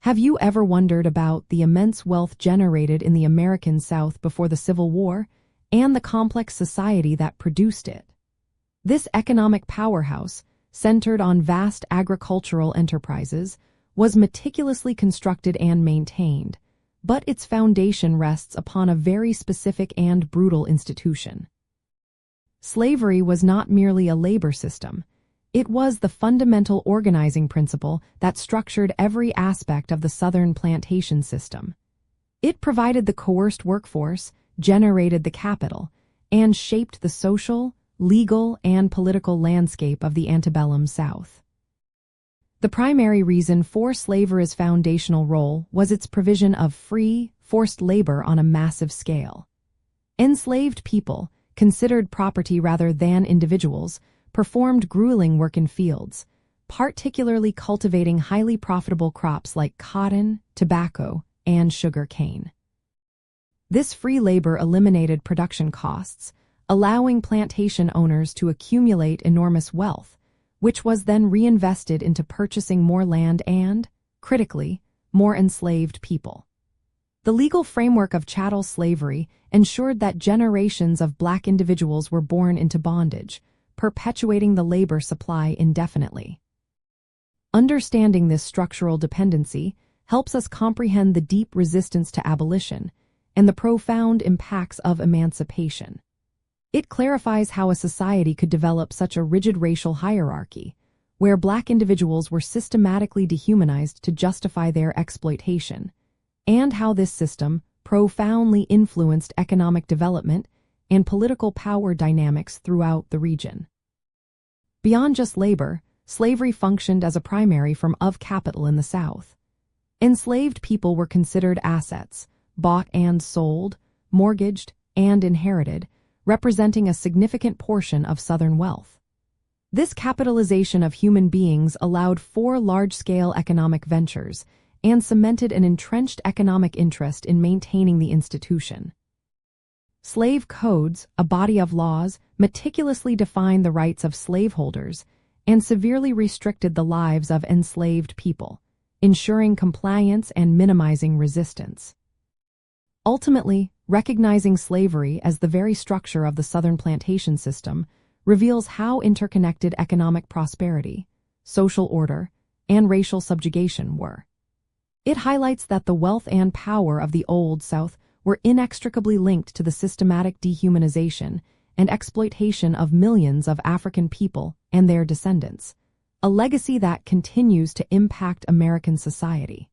Have you ever wondered about the immense wealth generated in the American South before the Civil War and the complex society that produced it? This economic powerhouse, centered on vast agricultural enterprises, was meticulously constructed and maintained, but its foundation rests upon a very specific and brutal institution. Slavery was not merely a labor system. It was the fundamental organizing principle that structured every aspect of the Southern plantation system. It provided the coerced workforce, generated the capital, and shaped the social, legal, and political landscape of the antebellum South. The primary reason for slavery's foundational role was its provision of free, forced labor on a massive scale. Enslaved people, considered property rather than individuals, performed grueling work in fields, particularly cultivating highly profitable crops like cotton, tobacco, and sugar cane. This free labor eliminated production costs, allowing plantation owners to accumulate enormous wealth, which was then reinvested into purchasing more land and, critically, more enslaved people. The legal framework of chattel slavery ensured that generations of black individuals were born into bondage, perpetuating the labor supply indefinitely. Understanding this structural dependency helps us comprehend the deep resistance to abolition and the profound impacts of emancipation. It clarifies how a society could develop such a rigid racial hierarchy, where black individuals were systematically dehumanized to justify their exploitation, and how this system profoundly influenced economic development and political power dynamics throughout the region. Beyond just labor, slavery functioned as a primary form of capital in the South. Enslaved people were considered assets, bought and sold, mortgaged, and inherited, representing a significant portion of Southern wealth. This capitalization of human beings allowed for large-scale economic ventures and cemented an entrenched economic interest in maintaining the institution. Slave codes, a body of laws, meticulously defined the rights of slaveholders and severely restricted the lives of enslaved people, ensuring compliance and minimizing resistance. Ultimately, recognizing slavery as the very structure of the Southern plantation system reveals how interconnected economic prosperity, social order, and racial subjugation were. It highlights that the wealth and power of the Old South were inextricably linked to the systematic dehumanization and exploitation of millions of African people and their descendants, a legacy that continues to impact American society.